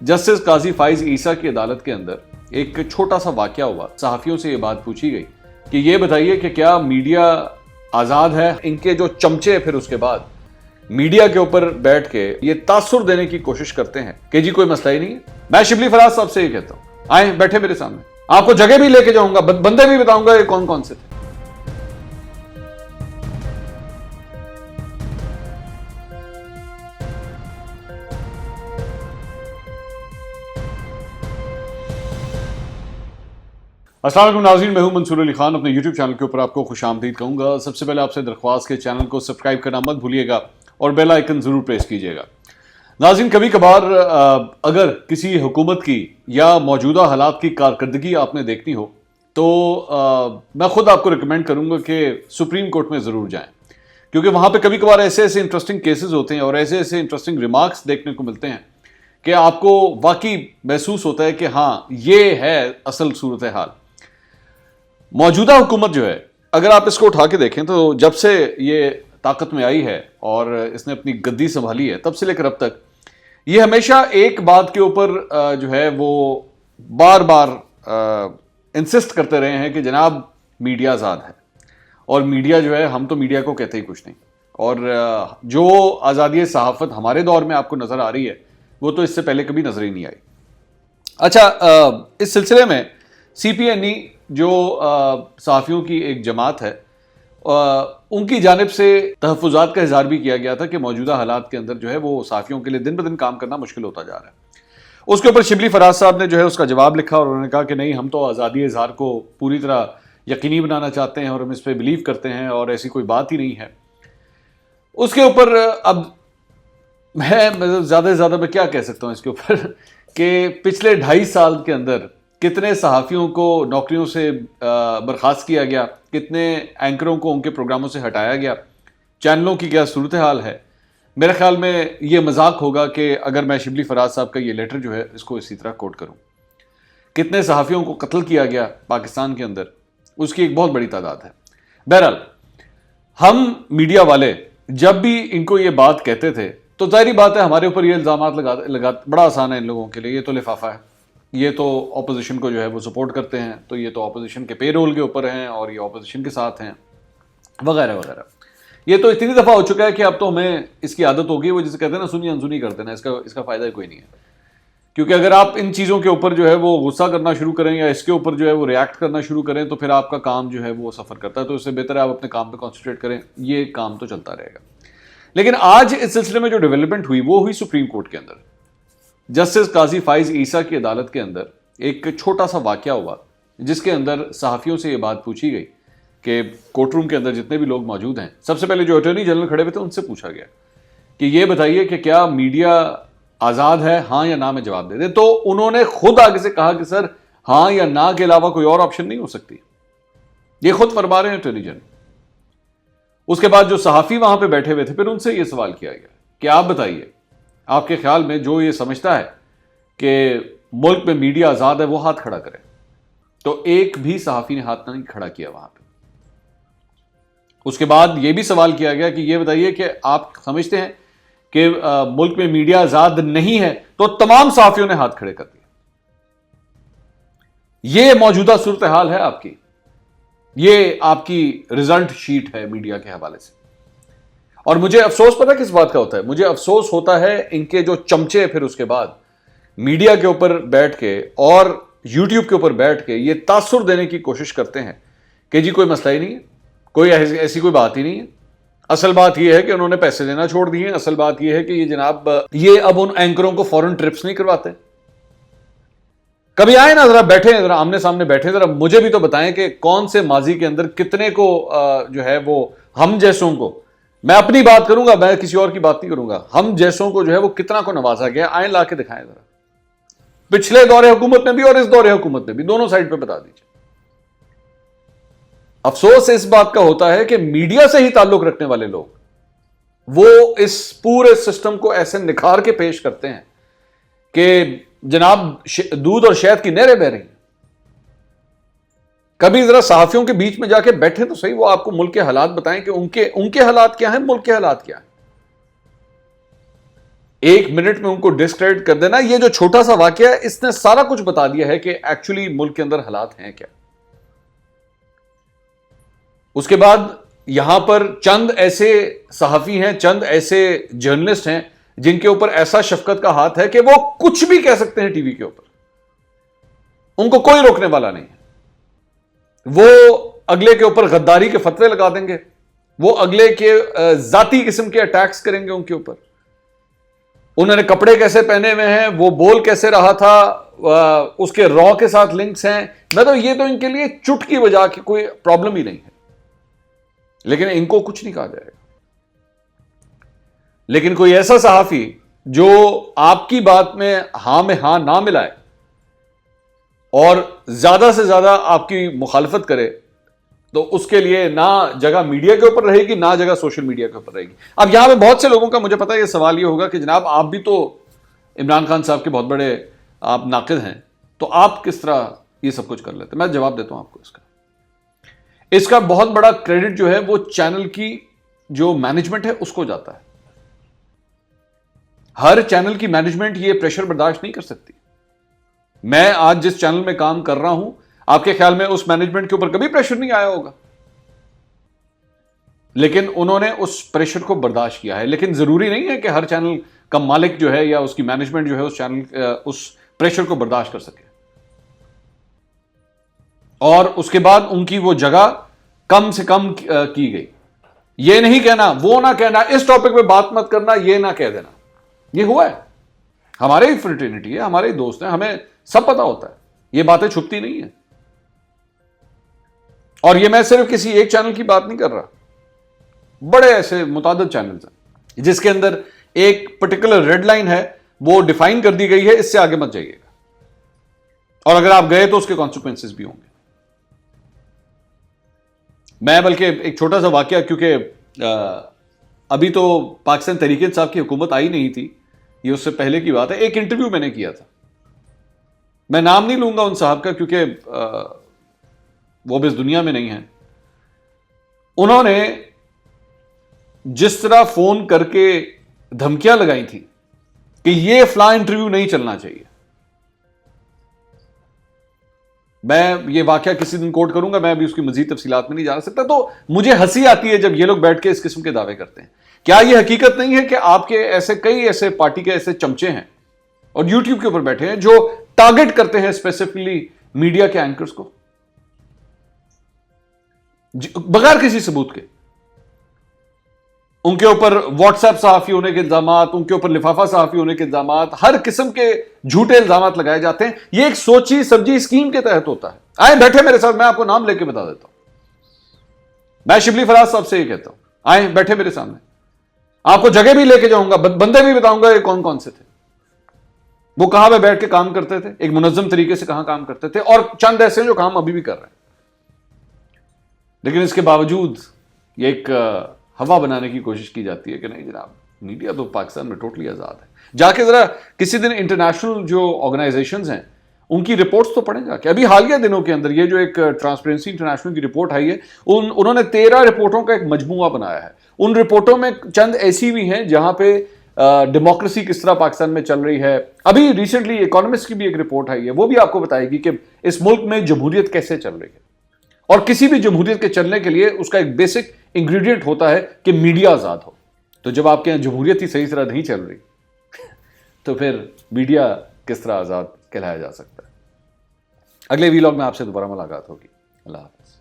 Justice काजी फाइज ईसा की अदालत के अंदर एक छोटा सा वाकया हुआ। सहाफियों से ये बात पूछी गई कि ये बताइए कि क्या मीडिया आजाद है। इनके जो चमचे फिर उसके बाद मीडिया के ऊपर बैठ के ये तासुर देने की कोशिश करते हैं कि जी कोई मसला ही नहीं है। मैं शिबली फराज साहब से ये कहता हूं, आए बैठे मेरे सामने, आपको जगह भी लेके जाऊंगा, बंदे भी बताऊंगा ये कौन कौन से थे। अस्सलाम वालेकुम नाज़रीन, मैं हूं मंसूर अली खान। अपने YouTube चैनल के ऊपर आपको खुशामदीद कहूंगा। सबसे पहले आपसे दरख्वास्त के चैनल को सब्सक्राइब करना मत भूलिएगा और बेल आइकन ज़रूर प्रेस कीजिएगा। नाज़रीन, कभी कभार अगर किसी हुकूमत की या मौजूदा हालात की कारकर्दगी आपने देखनी हो तो मैं ख़ुद आपको रिकमेंड करूंगा कि सुप्रीम कोर्ट में ज़रूर जाएँ, क्योंकि वहाँ पर कभी कभार ऐसे ऐसे इंटरेस्टिंग केसेस होते हैं और ऐसे ऐसे इंटरेस्टिंग रिमार्क्स देखने को मिलते हैं कि आपको वाकई महसूस होता है कि हाँ, ये है असल सूरत हाल। मौजूदा हुकूमत जो है, अगर आप इसको उठा के देखें तो जब से ये ताकत में आई है और इसने अपनी गद्दी संभाली है, तब से लेकर अब तक ये हमेशा एक बात के ऊपर जो है वो बार बार इंसिस्ट करते रहे हैं कि जनाब मीडिया आज़ाद है। और मीडिया जो है, हम तो मीडिया को कहते ही कुछ नहीं। और जो आज़ादी सहाफ़त हमारे दौर में आपको नज़र आ रही है वो तो इससे पहले कभी नज़र ही नहीं आई। अच्छा, इस सिलसिले में CPNE जो सहाफ़ियों की एक जमात है, उनकी जानिब से तहफ़्फ़ुज़ात का इज़हार भी किया गया था कि मौजूदा हालात के अंदर जो है वो सहाफ़ियों के लिए दिन ब दिन काम करना मुश्किल होता जा रहा है। उसके ऊपर शिबली फराज साहब ने जो है उसका जवाब लिखा और उन्होंने कहा कि नहीं, हम तो आज़ादी इज़हार को पूरी तरह यकीनी बनाना चाहते हैं और हम इस पर बिलीव करते हैं और ऐसी कोई बात ही नहीं है। उसके ऊपर अब मैं ज़्यादा से ज़्यादा मैं क्या कह सकता हूँ इसके ऊपर कि पिछले 2.5 साल के अंदर कितने सहाफ़ियों को नौकरियों से बर्खास्त किया गया, कितने एंकरों को उनके प्रोग्रामों से हटाया गया, चैनलों की क्या सूरत हाल है। मेरे ख्याल में ये मजाक होगा कि अगर मैं शिबली फराज साहब का ये लेटर जो है इसको इसी तरह कोट करूं। कितने सहाफ़ियों को कत्ल किया गया पाकिस्तान के अंदर, उसकी एक बहुत बड़ी तादाद है। बहरहाल, हम मीडिया वाले जब भी इनको ये बात कहते थे तो ज़ाहिरी बात है हमारे ऊपर ये इल्ज़ामात लगा बड़ा आसान है इन लोगों के लिए, ये तो लिफाफा है, ये तो ऑपोजिशन को जो है वो सपोर्ट करते हैं, तो ये तो ऑपोजिशन के पे रोल के ऊपर हैं और ये ऑपोजिशन के साथ हैं वगैरह वगैरह। ये तो इतनी दफ़ा हो चुका है कि अब तो हमें इसकी आदत हो गई, वो जिसे कहते हैं ना सुनी अनसुनी कर देना, इसका फ़ायदा कोई नहीं है। क्योंकि अगर आप इन चीज़ों के ऊपर जो है वो गुस्सा करना शुरू करें या इसके ऊपर जो है वो रिएक्ट करना शुरू करें तो फिर आपका काम जो है वो सफ़र करता है। तो इससे बेहतर है आप अपने काम पर कॉन्सेंट्रेट करें, ये काम तो चलता रहेगा। लेकिन आज इस सिलसिले में जो डेवलपमेंट हुई वो हुई सुप्रीम कोर्ट के अंदर। जस्टिस काजी फाइज ईसा की अदालत के अंदर एक छोटा सा वाकया हुआ जिसके अंदर सहाफ़ियों से ये बात पूछी गई कि कोर्ट रूम के अंदर जितने भी लोग मौजूद हैं, सबसे पहले जो अटॉर्नी जनरल खड़े हुए थे उनसे पूछा गया कि ये बताइए कि क्या मीडिया आज़ाद है, हाँ या ना में जवाब दे दें। तो उन्होंने खुद आगे से कहा कि सर हाँ या ना के अलावा कोई और ऑप्शन नहीं हो सकती। ये खुद फरमा रहे हैं अटॉर्नी जनरल। उसके बाद जो सहाफ़ी वहां पर बैठे हुए थे फिर उनसे ये सवाल किया गया कि आप बताइए, आपके ख्याल में जो ये समझता है कि मुल्क में मीडिया आज़ाद है वो हाथ खड़ा करे। तो एक भी सहाफ़ी ने हाथ नहीं खड़ा किया वहां पे। उसके बाद ये भी सवाल किया गया कि ये बताइए कि आप समझते हैं कि मुल्क में मीडिया आज़ाद नहीं है, तो तमाम सहाफ़ियों ने हाथ खड़े कर दिए। ये मौजूदा सूरत हाल है आपकी, ये आपकी रिजल्ट शीट है मीडिया के हवाले से। और मुझे अफसोस पता किस बात का होता है? मुझे अफसोस होता है इनके जो चमचे फिर उसके बाद मीडिया के ऊपर बैठ के और YouTube के ऊपर बैठ के ये तासुर देने की कोशिश करते हैं कि जी कोई मसला ही नहीं है, कोई ऐसी कोई बात ही नहीं है। असल बात यह है कि उन्होंने पैसे देना छोड़ दिए। असल बात यह है कि ये जनाब ये अब उन एंकरों को फॉरेन ट्रिप्स नहीं करवाते। कभी आए ना, जरा बैठे, जरा आमने सामने बैठे, जरा मुझे भी तो बताएं कि कौन से माजी के अंदर कितने को जो है वो हम जैसों को, मैं अपनी बात करूंगा, मैं किसी और की बात नहीं करूंगा, हम जैसों को जो है वो कितना को नवाजा गया, आए ला के दिखाएं जरा। पिछले दौरे हुकूमत में भी और इस दौरे हुकूमत में भी, दोनों साइड पे बता दीजिए। अफसोस इस बात का होता है कि मीडिया से ही ताल्लुक रखने वाले लोग वो इस पूरे सिस्टम को ऐसे निखार के पेश करते हैं कि जनाब दूध और शहद की नहरें बह रही हैं। कभी जरा सहाफियों के बीच में जाके बैठे तो सही, वो आपको मुल्क के हालात बताएं कि उनके हालात क्या हैं, मुल्क के हालात क्या हैं। ایک منٹ میں ان کو ڈسکریڈٹ کر دینا. یہ جو چھوٹا سا واقعہ ہے اس نے سارا کچھ بتا دیا ہے کہ ایکچولی ملک کے اندر حالات ہیں کیا. اس کے بعد یہاں پر چند ایسے صحافی ہیں, چند ایسے جرنلسٹ ہیں جن کے اوپر ایسا شفقت کا ہاتھ ہے کہ وہ کچھ بھی کہہ سکتے ہیں ٹی وی کے اوپر, ان کو کوئی روکنے والا نہیں ہے. وہ اگلے کے اوپر غداری کے فتوے لگا دیں گے, وہ اگلے کے ذاتی قسم کے اٹیکس کریں گے ان کے اوپر. انہوں نے کپڑے کیسے پہنے ہوئے ہیں, وہ بول کیسے رہا تھا, اس کے را کے ساتھ لنکس ہیں. یہ تو ان کے لیے چٹ کی وجہ کی کوئی پرابلم ہی نہیں ہے, لیکن ان کو کچھ نہیں کہا جائے گا. لیکن کوئی ایسا صحافی جو آپ کی بات میں ہاں نہ ملائے اور زیادہ سے زیادہ آپ کی مخالفت کرے, تو اس کے لیے نہ جگہ میڈیا کے اوپر رہے گی, نہ جگہ سوشل میڈیا کے اوپر رہے گی. اب یہاں پہ بہت سے لوگوں کا مجھے پتا یہ سوال یہ ہوگا کہ جناب آپ بھی تو عمران خان صاحب کے بہت بڑے آپ ناقد ہیں, تو آپ کس طرح یہ سب کچھ کر لیتے. میں جواب دیتا ہوں آپ کو. اس کا بہت بڑا کریڈٹ جو ہے وہ چینل کی جو مینجمنٹ ہے اس کو جاتا ہے. ہر چینل کی مینجمنٹ یہ پریشر برداشت نہیں کر سکتی. میں آج جس چینل میں کام کر رہا ہوں, آپ کے خیال میں اس مینجمنٹ کے اوپر کبھی پریشر نہیں آیا ہوگا, لیکن انہوں نے اس پریشر کو برداشت کیا ہے. لیکن ضروری نہیں ہے کہ ہر چینل کا مالک جو ہے یا اس کی مینجمنٹ جو ہے اس چینل اس پریشر کو برداشت کر سکے. اور اس کے بعد ان کی وہ جگہ کم سے کم کی گئی. یہ نہیں کہنا, وہ نہ کہنا, اس ٹاپک پہ بات مت کرنا, یہ نہ کہہ دینا. یہ ہوا ہے, ہمارے ہی فریٹرنیٹی ہے, ہمارے ہی دوست ہیں, ہمیں سب پتا ہوتا ہے, یہ باتیں چھپتی نہیں ہیں. اور یہ میں صرف کسی ایک چینل کی بات نہیں کر رہا, بڑے ایسے متعدد چینلز ہیں جس کے اندر ایک پرٹیکولر ریڈ لائن ہے, وہ ڈیفائن کر دی گئی ہے, اس سے آگے مت جائیے گا, اور اگر آپ گئے تو اس کے کانسیکوینسز بھی ہوں گے. میں بلکہ ایک چھوٹا سا واقعہ, کیونکہ ابھی تو پاکستان تحریک انصاف کی حکومت آئی نہیں تھی, یہ اس سے پہلے کی بات ہے. ایک انٹرویو میں نے کیا تھا, میں نام نہیں لوں گا ان صاحب کا کیونکہ وہ بھی اس دنیا میں نہیں ہیں. انہوں نے جس طرح فون کر کے دھمکیاں لگائی تھی کہ یہ فلاں انٹرویو نہیں چلنا چاہیے. میں یہ واقعہ کسی دن کوٹ کروں گا, میں ابھی اس کی مزید تفصیلات میں نہیں جا سکتا. تو مجھے ہنسی آتی ہے جب یہ لوگ بیٹھ کے اس قسم کے دعوے کرتے ہیں. کیا یہ حقیقت نہیں ہے کہ آپ کے ایسے کئی ایسے پارٹی کے ایسے چمچے ہیں اور یوٹیوب کے اوپر بیٹھے ہیں جو ٹارگٹ کرتے ہیں اسپیسیفکلی میڈیا کے اینکرز کو بغیر کسی ثبوت کے. ان کے اوپر واٹس ایپ صحافی ہونے کے الزامات, ان کے اوپر لفافہ صحافی ہونے کے الزامات, ہر قسم کے جھوٹے الزامات لگائے جاتے ہیں. یہ ایک سوچی سمجھی اسکیم کے تحت ہوتا ہے. آئیں بیٹھے میرے ساتھ, میں آپ کو نام لے کے بتا دیتا ہوں. میں شبلی فراز صاحب سے یہ کہتا ہوں, آئیں بیٹھے میرے سامنے, آپ کو جگہ بھی لے کے جاؤں گا, بندے بھی بتاؤں گا یہ کون کون سے تھے, وہ کہاں پہ بیٹھ کے کام کرتے تھے, ایک منظم طریقے سے کہاں کام کرتے تھے, اور چند ایسے جو کام ابھی بھی کر رہے ہیں. لیکن اس کے باوجود یہ ایک ہوا بنانے کی کوشش کی جاتی ہے کہ نہیں جناب, میڈیا تو پاکستان میں ٹوٹلی آزاد ہے. جا کے ذرا کسی دن انٹرنیشنل جو آرگنائزیشنز ہیں ان کی رپورٹس تو پڑھیں جا کے. ابھی حالیہ دنوں کے اندر یہ جو ایک ٹرانسپیرنسی انٹرنیشنل کی رپورٹ آئی ہے, انہوں نے 13 رپورٹوں کا ایک مجموعہ بنایا ہے. ان رپورٹوں میں چند ایسی بھی ہیں جہاں پہ ڈیموکریسی کس طرح پاکستان میں چل رہی ہے. ابھی ریسنٹلی اکانومسٹ کی بھی ایک رپورٹ آئی ہے, وہ بھی آپ کو بتائے گی کہ اس ملک میں جمہوریت کیسے چل رہی ہے. اور کسی بھی جمہوریت کے چلنے کے لیے اس کا ایک بیسک انگریڈینٹ ہوتا ہے کہ میڈیا آزاد ہو. تو جب آپ کے یہاں جمہوریت ہی صحیح طرح نہیں چل رہی تو پھر میڈیا کس طرح آزاد کہلایا جا سکتا ہے. اگلے ویلاگ میں آپ سے دوبارہ ملاقات ہوگی. اللہ حافظ.